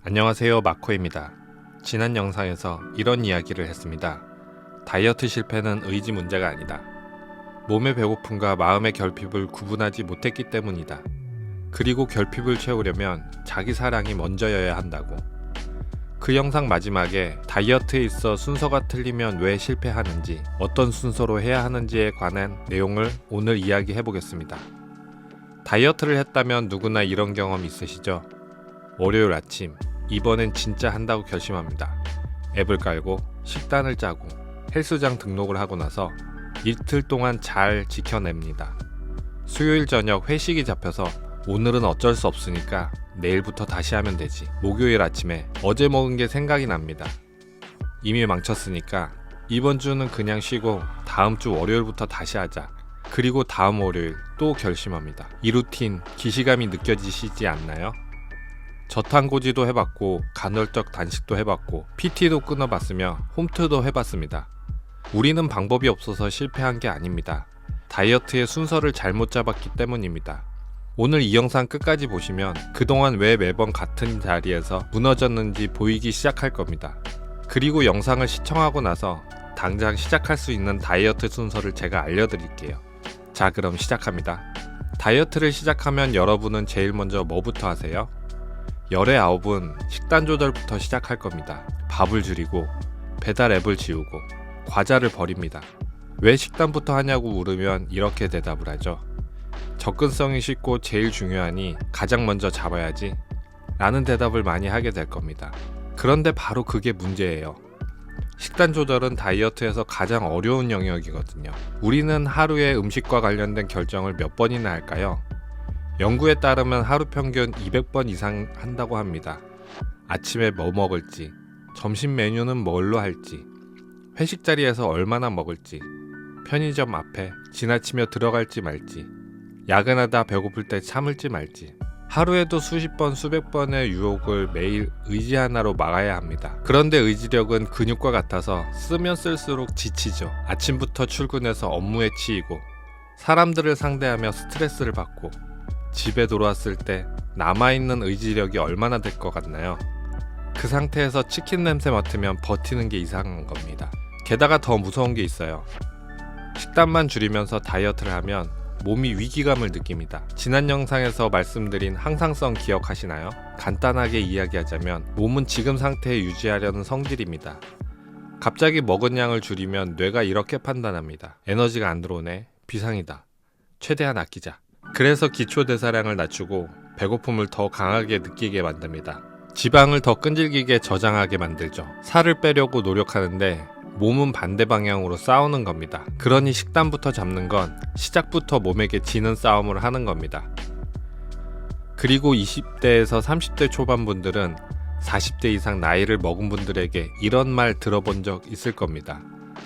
안녕하세요, 마코입니다. 지난 영상에서 이런 이야기를 했습니다. 다이어트 실패는 의지 문제가 아니다. 몸의 배고픔과 마음의 결핍을 구분하지 못했기 때문이다. 그리고 결핍을 채우려면 자기 사랑이 먼저여야 한다고. 그 영상 마지막에 다이어트에 있어 순서가 틀리면 왜 실패하는지, 어떤 순서로 해야 하는지에 관한 내용을 오늘 이야기해 보겠습니다. 다이어트를 했다면 누구나 이런 경험 있으시죠? 월요일 아침, 이번엔 진짜 한다고 결심합니다. 앱을 깔고 식단을 짜고 헬스장 등록을 하고 나서 이틀 동안 잘 지켜냅니다. 수요일 저녁 회식이 잡혀서 오늘은 어쩔 수 없으니까 내일부터 다시 하면 되지. 목요일 아침에 어제 먹은 게 생각이 납니다. 이미 망쳤으니까 이번 주는 그냥 쉬고 다음 주 월요일부터 다시 하자. 그리고 다음 월요일 또 결심합니다. 이 루틴 기시감이 느껴지시지 않나요? 저탄고지도 해봤고 간헐적 단식도 해봤고 PT도 끊어봤으며 홈트도 해봤습니다. 우리는 방법이 없어서 실패한 게 아닙니다. 다이어트의 순서를 잘못 잡았기 때문입니다. 오늘 이 영상 끝까지 보시면 그동안 왜 매번 같은 자리에서 무너졌는지 보이기 시작할 겁니다. 그리고 영상을 시청하고 나서 당장 시작할 수 있는 다이어트 순서를 제가 알려드릴게요. 자, 그럼 시작합니다. 다이어트를 시작하면 여러분은 제일 먼저 뭐부터 하세요? 열의 9은 식단 조절부터 시작할 겁니다. 밥을 줄이고 배달 앱을 지우고 과자를 버립니다. 왜 식단부터 하냐고 물으면 이렇게 대답을 하죠. 접근성이 쉽고 제일 중요하니 가장 먼저 잡아야지 라는 대답을 많이 하게 될 겁니다. 그런데 바로 그게 문제예요. 식단 조절은 다이어트에서 가장 어려운 영역이거든요. 우리는 하루에 음식과 관련된 결정을 몇 번이나 할까요? 연구에 따르면 하루 평균 200번 이상 한다고 합니다. 아침에 뭐 먹을지, 점심 메뉴는 뭘로 할지, 회식 자리에서 얼마나 먹을지, 편의점 앞에 지나치며 들어갈지 말지, 야근하다 배고플 때 참을지 말지. 하루에도 수십 번, 수백 번의 유혹을 매일 의지 하나로 막아야 합니다. 그런데 의지력은 근육과 같아서 쓰면 쓸수록 지치죠. 아침부터 출근해서 업무에 치이고, 사람들을 상대하며 스트레스를 받고, 집에 돌아왔을 때 남아있는 의지력이 얼마나 될 것 같나요? 그 상태에서 치킨 냄새 맡으면 버티는 게 이상한 겁니다. 게다가 더 무서운 게 있어요. 식단만 줄이면서 다이어트를 하면 몸이 위기감을 느낍니다. 지난 영상에서 말씀드린 항상성 기억하시나요? 간단하게 이야기하자면 몸은 지금 상태에 유지하려는 성질입니다. 갑자기 먹은 양을 줄이면 뇌가 이렇게 판단합니다. 에너지가 안 들어오네. 비상이다. 최대한 아끼자. 그래서 기초대사량을 낮추고 배고픔을 더 강하게 느끼게 만듭니다. 지방을 더 끈질기게 저장하게 만들죠. 살을 빼려고 노력하는데 몸은 반대 방향으로 싸우는 겁니다. 그러니 식단부터 잡는 건 시작부터 몸에게 지는 싸움을 하는 겁니다. 그리고 20대에서 30대 초반 분들은 40대 이상 나이를 먹은 분들에게 이런 말 들어본 적 있을 겁니다.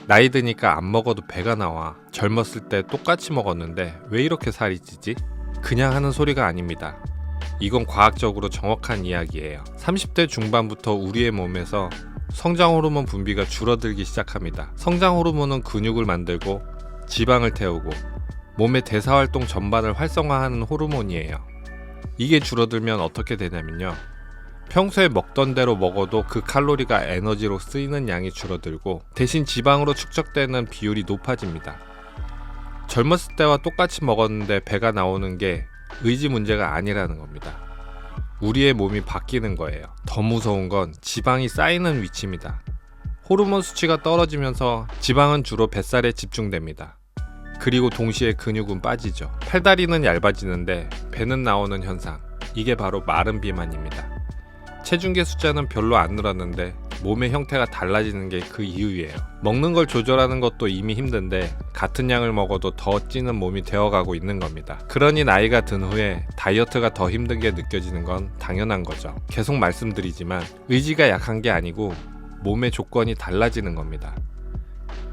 나이 드니까 안 먹어도 배가 나와. 젊었을 때 똑같이 먹었는데 왜 이렇게 살이 찌지? 그냥 하는 소리가 아닙니다. 이건 과학적으로 정확한 이야기예요. 30대 중반부터 우리의 몸에서 성장 호르몬 분비가 줄어들기 시작합니다. 성장 호르몬은 근육을 만들고 지방을 태우고 몸의 대사 활동 전반을 활성화하는 호르몬이에요. 이게 줄어들면 어떻게 되냐면요. 평소에 먹던 대로 먹어도 그 칼로리가 에너지로 쓰이는 양이 줄어들고 대신 지방으로 축적되는 비율이 높아집니다. 젊었을 때와 똑같이 먹었는데 배가 나오는 게 의지 문제가 아니라는 겁니다. 우리의 몸이 바뀌는 거예요. 더 무서운 건 지방이 쌓이는 위치입니다. 호르몬 수치가 떨어지면서 지방은 주로 뱃살에 집중됩니다. 그리고 동시에 근육은 빠지죠. 팔다리는 얇아지는데 배는 나오는 현상. 이게 바로 마른 비만입니다. 체중계 숫자는 별로 안 늘었는데 몸의 형태가 달라지는 게 그 이유예요. 먹는 걸 조절하는 것도 이미 힘든데 같은 양을 먹어도 더 찌는 몸이 되어가고 있는 겁니다. 그러니 나이가 든 후에 다이어트가 더 힘든 게 느껴지는 건 당연한 거죠. 계속 말씀드리지만 의지가 약한 게 아니고 몸의 조건이 달라지는 겁니다.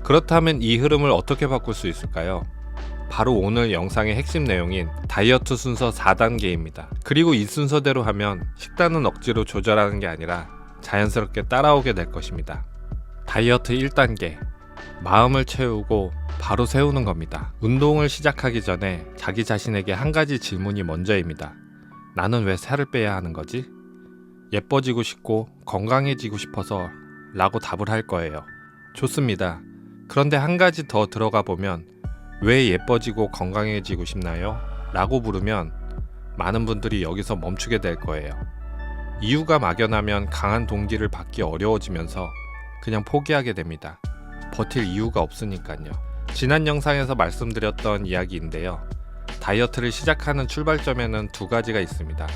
그렇다면 이 흐름을 어떻게 바꿀 수 있을까요? 바로 오늘 영상의 핵심 내용인 다이어트 순서 4단계입니다. 그리고 이 순서대로 하면 식단은 억지로 조절하는 게 아니라 자연스럽게 따라오게 될 것입니다. 다이어트 1단계, 마음을 채우고 바로 세우는 겁니다. 운동을 시작하기 전에 자기 자신에게 한 가지 질문이 먼저입니다. 나는 왜 살을 빼야 하는 거지? 예뻐지고 싶고 건강해지고 싶어서 라고 답을 할 거예요. 좋습니다. 그런데 한 가지 더 들어가 보면 왜 예뻐지고 건강해지고 싶나요? 라고 물으면 많은 분들이 여기서 멈추게 될 거예요. 이유가 막연하면 강한 동기를 받기 어려워지면서 그냥 포기하게 됩니다. 버틸 이유가 없으니까요. 지난 영상에서 말씀드렸던 이야기인데요. 다이어트를 시작하는 출발점에는 두 가지가 있습니다.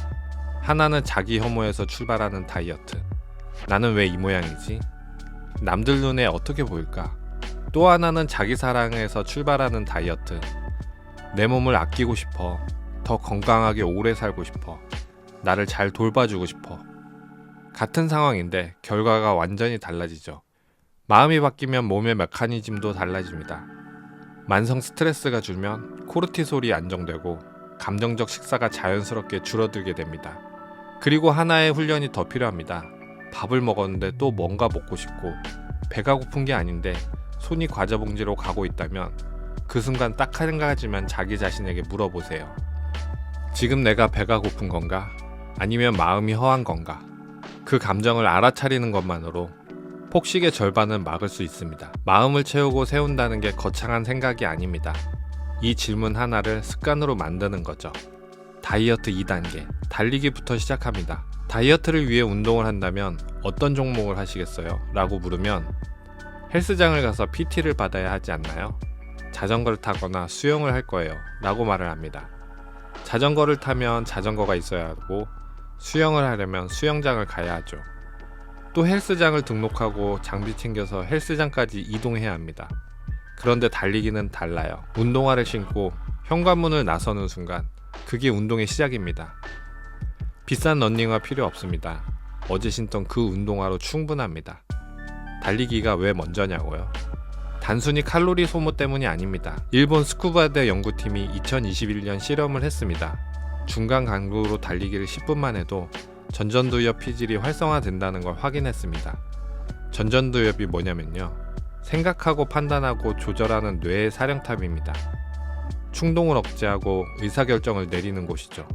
하나는 자기 혐오에서 출발하는 다이어트. 나는 왜 이 모양이지? 남들 눈에 어떻게 보일까? 또 하나는 자기 사랑에서 출발하는 다이어트. 내 몸을 아끼고 싶어. 더 건강하게 오래 살고 싶어. 나를 잘 돌봐주고 싶어. 같은 상황인데 결과가 완전히 달라지죠. 마음이 바뀌면 몸의 메커니즘도 달라집니다. 만성 스트레스가 줄면 코르티솔이 안정되고 감정적 식사가 자연스럽게 줄어들게 됩니다. 그리고 하나의 훈련이 더 필요합니다. 밥을 먹었는데 또 뭔가 먹고 싶고 배가 고픈 게 아닌데 손이 과자 봉지로 가고 있다면 그 순간 딱 한 가지만 자기 자신에게 물어보세요. 지금 내가 배가 고픈 건가? 아니면 마음이 허한 건가? 그 감정을 알아차리는 것만으로 폭식의 절반은 막을 수 있습니다. 마음을 채우고 세운다는 게 거창한 생각이 아닙니다. 이 질문 하나를 습관으로 만드는 거죠. 다이어트 2단계, 달리기부터 시작합니다. 다이어트를 위해 운동을 한다면 어떤 종목을 하시겠어요? 라고 물으면 헬스장을 가서 PT를 받아야 하지 않나요? 자전거를 타거나 수영을 할 거예요. 라고 말을 합니다. 자전거를 타면 자전거가 있어야 하고 수영을 하려면 수영장을 가야 하죠. 또 헬스장을 등록하고 장비 챙겨서 헬스장까지 이동해야 합니다. 그런데 달리기는 달라요. 운동화를 신고 현관문을 나서는 순간 그게 운동의 시작입니다. 비싼 러닝화 필요 없습니다. 어제 신던 그 운동화로 충분합니다. 달리기가 왜 먼저냐고요? 단순히 칼로리 소모 때문이 아닙니다. 일본 스쿠바대 연구팀이 2021년 실험을 했습니다. 중간 강도로 달리기를 10분만 해도 전전두엽 피질이 활성화된다는 걸 확인했습니다. 전전두엽이 뭐냐면요. 생각하고 판단하고 조절하는 뇌의 사령탑입니다. 충동을 억제하고 의사결정을 내리는 곳이죠.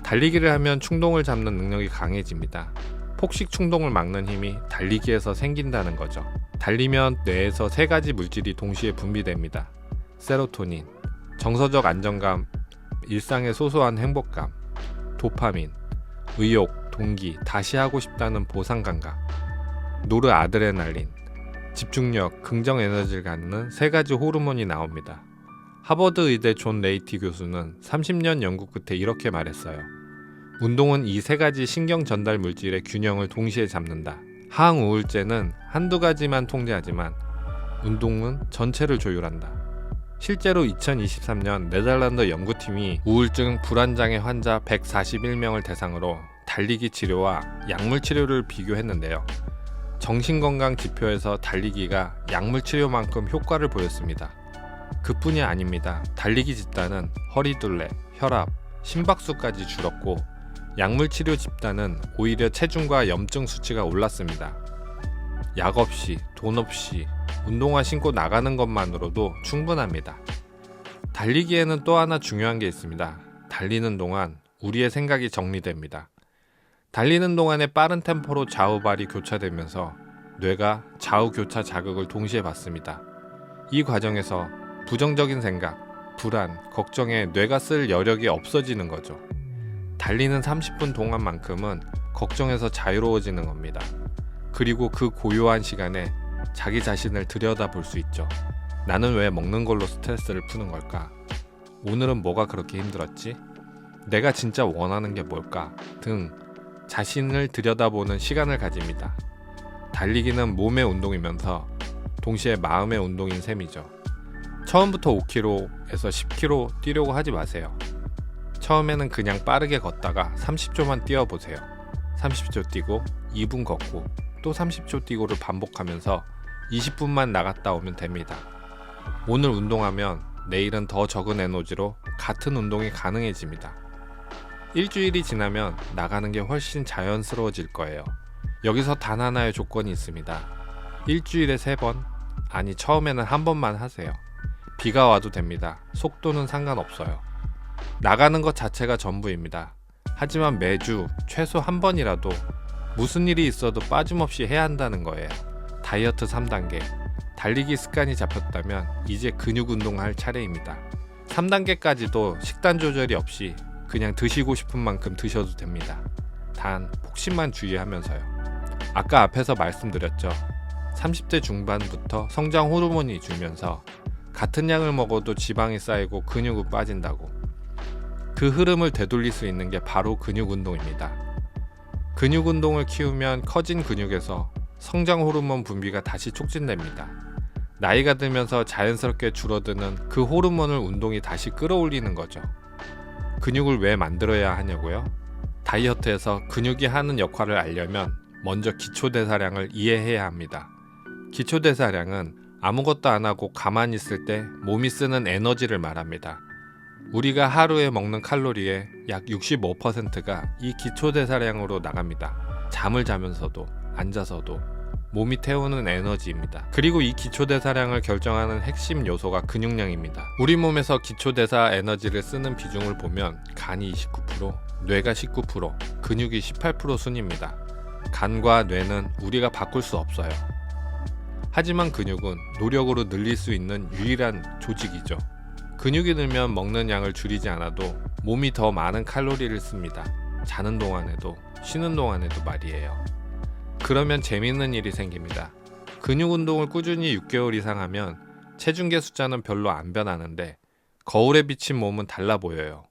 달리기를 하면 충동을 잡는 능력이 강해집니다. 폭식 충동을 막는 힘이 달리기에서 생긴다는 거죠. 달리면 뇌에서 세 가지 물질이 동시에 분비됩니다. 세로토닌, 정서적 안정감, 일상의 소소한 행복감, 도파민, 의욕, 동기, 다시 하고 싶다는 보상 감각, 노르아드레날린, 집중력, 긍정 에너지를 갖는 세 가지 호르몬이 나옵니다. 하버드 의대 존 레이티 교수는 30년 연구 끝에 이렇게 말했어요. 운동은 이 세 가지 신경 전달 물질의 균형을 동시에 잡는다. 항우울제는 한두 가지만 통제하지만 운동은 전체를 조율한다. 실제로 2023년 네덜란드 연구팀이 우울증 불안장애 환자 141명을 대상으로 달리기 치료와 약물 치료를 비교했는데요. 정신건강 지표에서 달리기가 약물 치료만큼 효과를 보였습니다. 그뿐이 아닙니다. 달리기 집단은 허리둘레, 혈압, 심박수까지 줄었고 약물 치료 집단은 오히려 체중과 염증 수치가 올랐습니다. 약 없이, 돈 없이 운동화 신고 나가는 것만으로도 충분합니다. 달리기에는 또 하나 중요한 게 있습니다. 달리는 동안 우리의 생각이 정리됩니다. 달리는 동안에 빠른 템포로 좌우발이 교차되면서 뇌가 좌우 교차 자극을 동시에 받습니다. 이 과정에서 부정적인 생각, 불안, 걱정에 뇌가 쓸 여력이 없어지는 거죠. 달리는 30분 동안만큼은 걱정에서 자유로워지는 겁니다. 그리고 그 고요한 시간에 자기 자신을 들여다볼 수 있죠. 나는 왜 먹는 걸로 스트레스를 푸는 걸까? 오늘은 뭐가 그렇게 힘들었지? 내가 진짜 원하는 게 뭘까? 등 자신을 들여다보는 시간을 가집니다. 달리기는 몸의 운동이면서 동시에 마음의 운동인 셈이죠. 처음부터 5km에서 10km 뛰려고 하지 마세요. 처음에는 그냥 빠르게 걷다가 30초만 뛰어보세요. 30초 뛰고 2분 걷고 또 30초 뛰고를 반복하면서 20분만 나갔다 오면 됩니다. 오늘 운동하면 내일은 더 적은 에너지로 같은 운동이 가능해집니다. 일주일이 지나면 나가는 게 훨씬 자연스러워질 거예요. 여기서 단 하나의 조건이 있습니다. 일주일에 3번, 아니 처음에는 한 번만 하세요. 비가 와도 됩니다. 속도는 상관없어요. 나가는 것 자체가 전부입니다. 하지만 매주 최소 한 번이라도 무슨 일이 있어도 빠짐없이 해야 한다는 거예요. 다이어트 3단계. 달리기 습관이 잡혔다면 이제 근육 운동할 차례입니다. 3단계까지도 식단 조절이 없이 그냥 드시고 싶은 만큼 드셔도 됩니다. 단 폭식만 주의하면서요. 아까 앞에서 말씀드렸죠. 30대 중반부터 성장 호르몬이 줄면서 같은 양을 먹어도 지방이 쌓이고 근육은 빠진다고. 그 흐름을 되돌릴 수 있는 게 바로 근육 운동입니다. 근육 운동을 키우면 커진 근육에서 성장 호르몬 분비가 다시 촉진됩니다. 나이가 들면서 자연스럽게 줄어드는 그 호르몬을 운동이 다시 끌어올리는 거죠. 근육을 왜 만들어야 하냐고요? 다이어트에서 근육이 하는 역할을 알려면 먼저 기초대사량을 이해해야 합니다. 기초대사량은 아무것도 안 하고 가만히 있을 때 몸이 쓰는 에너지를 말합니다. 우리가 하루에 먹는 칼로리의 약 65%가 이 기초대사량으로 나갑니다. 잠을 자면서도 앉아서도 몸이 태우는 에너지입니다. 그리고 이 기초대사량을 결정하는 핵심 요소가 근육량입니다. 우리 몸에서 기초대사 에너지를 쓰는 비중을 보면 간이 29%, 뇌가 19%, 근육이 18% 순입니다. 간과 뇌는 우리가 바꿀 수 없어요. 하지만 근육은 노력으로 늘릴 수 있는 유일한 조직이죠. 근육이 늘면 먹는 양을 줄이지 않아도 몸이 더 많은 칼로리를 씁니다. 자는 동안에도 쉬는 동안에도 말이에요. 그러면 재밌는 일이 생깁니다. 근육 운동을 꾸준히 6개월 이상 하면 체중계 숫자는 별로 안 변하는데 거울에 비친 몸은 달라 보여요.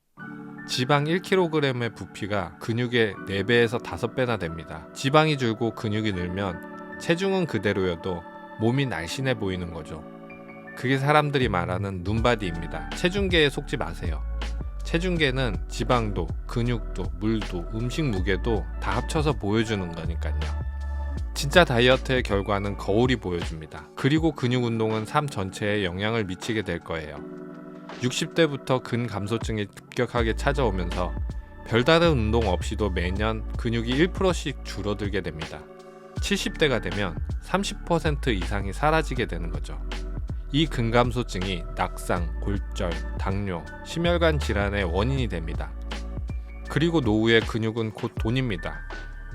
지방 1kg의 부피가 근육의 4배에서 5배나 됩니다. 지방이 줄고 근육이 늘면 체중은 그대로여도 몸이 날씬해 보이는 거죠. 그게 사람들이 말하는 눈바디입니다. 체중계에 속지 마세요. 체중계는 지방도, 근육도, 물도, 음식 무게도 다 합쳐서 보여주는 거니까요. 진짜 다이어트의 결과는 거울이 보여줍니다. 그리고 근육 운동은 삶 전체에 영향을 미치게 될 거예요. 60대부터 근감소증이 급격하게 찾아오면서 별다른 운동 없이도 매년 근육이 1%씩 줄어들게 됩니다. 70대가 되면 30% 이상이 사라지게 되는 거죠. 이 근감소증이 낙상, 골절, 당뇨, 심혈관 질환의 원인이 됩니다. 그리고 노후의 근육은 곧 돈입니다.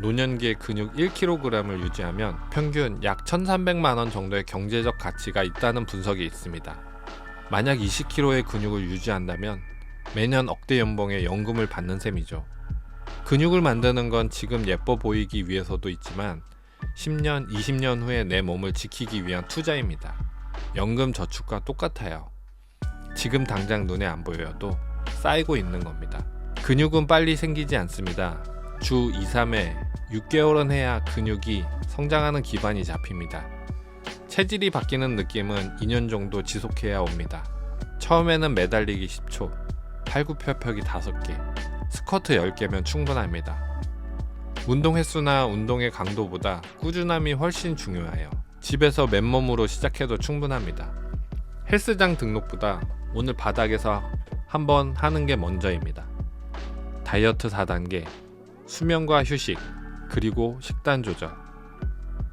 노년기의 근육 1kg을 유지하면 평균 약 1,300만 원 정도의 경제적 가치가 있다는 분석이 있습니다. 만약 20kg의 근육을 유지한다면 매년 억대 연봉의 연금을 받는 셈이죠. 근육을 만드는 건 지금 예뻐 보이기 위해서도 있지만 10년, 20년 후에 내 몸을 지키기 위한 투자입니다. 연금 저축과 똑같아요. 지금 당장 눈에 안 보여도 쌓이고 있는 겁니다. 근육은 빨리 생기지 않습니다. 주 2, 3회, 6개월은 해야 근육이 성장하는 기반이 잡힙니다. 체질이 바뀌는 느낌은 2년 정도 지속해야 옵니다. 처음에는 매달리기 10초, 팔굽혀펴기 5개, 스쿼트 10개면 충분합니다. 운동 횟수나 운동의 강도보다 꾸준함이 훨씬 중요해요. 집에서 맨몸으로 시작해도 충분합니다. 헬스장 등록보다 오늘 바닥에서 한번 하는 게 먼저입니다. 다이어트 4단계, 수면과 휴식, 그리고 식단 조절.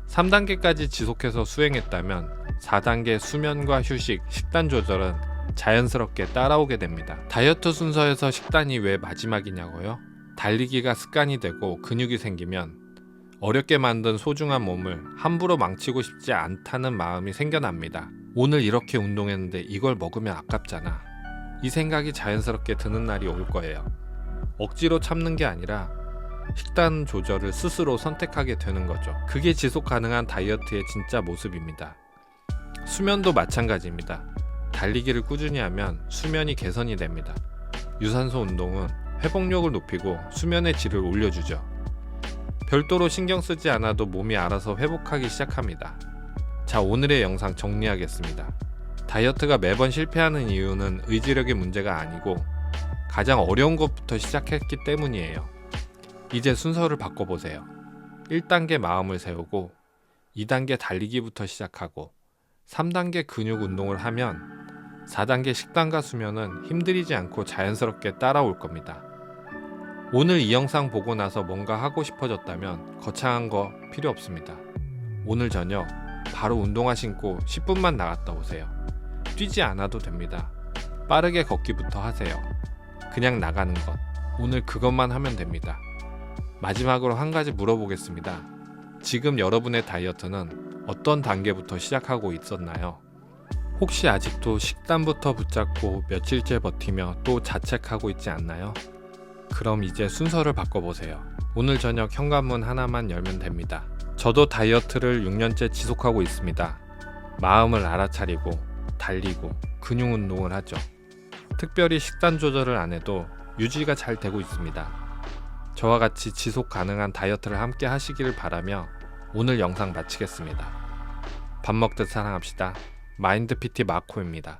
3단계까지 지속해서 수행했다면 4단계 수면과 휴식, 식단 조절은 자연스럽게 따라오게 됩니다. 다이어트 순서에서 식단이 왜 마지막이냐고요? 달리기가 습관이 되고 근육이 생기면 어렵게 만든 소중한 몸을 함부로 망치고 싶지 않다는 마음이 생겨납니다. 오늘 이렇게 운동했는데 이걸 먹으면 아깝잖아. 이 생각이 자연스럽게 드는 날이 올 거예요. 억지로 참는 게 아니라 식단 조절을 스스로 선택하게 되는 거죠. 그게 지속 가능한 다이어트의 진짜 모습입니다. 수면도 마찬가지입니다. 달리기를 꾸준히 하면 수면이 개선이 됩니다. 유산소 운동은 회복력을 높이고 수면의 질을 올려주죠. 별도로 신경 쓰지 않아도 몸이 알아서 회복하기 시작합니다. 자, 오늘의 영상 정리하겠습니다. 다이어트가 매번 실패하는 이유는 의지력의 문제가 아니고 가장 어려운 것부터 시작했기 때문이에요. 이제 순서를 바꿔보세요. 1단계 마음을 세우고 2단계 달리기부터 시작하고 3단계 근육 운동을 하면 4단계 식단과 수면은 힘들이지 않고 자연스럽게 따라올 겁니다. 오늘 이 영상 보고 나서 뭔가 하고 싶어졌다면 거창한 거 필요 없습니다. 오늘 저녁 바로 운동화 신고 10분만 나갔다 오세요. 뛰지 않아도 됩니다. 빠르게 걷기부터 하세요. 그냥 나가는 것. 오늘 그것만 하면 됩니다. 마지막으로 한 가지 물어보겠습니다. 지금 여러분의 다이어트는 어떤 단계부터 시작하고 있었나요? 혹시 아직도 식단부터 붙잡고 며칠째 버티며 또 자책하고 있지 않나요? 그럼 이제 순서를 바꿔보세요. 오늘 저녁 현관문 하나만 열면 됩니다. 저도 다이어트를 6년째 지속하고 있습니다. 마음을 알아차리고 달리고 근육 운동을 하죠. 특별히 식단 조절을 안 해도 유지가 잘 되고 있습니다. 저와 같이 지속 가능한 다이어트를 함께 하시기를 바라며 오늘 영상 마치겠습니다. 밥 먹듯 사랑합시다. 마인드 PT 마코입니다.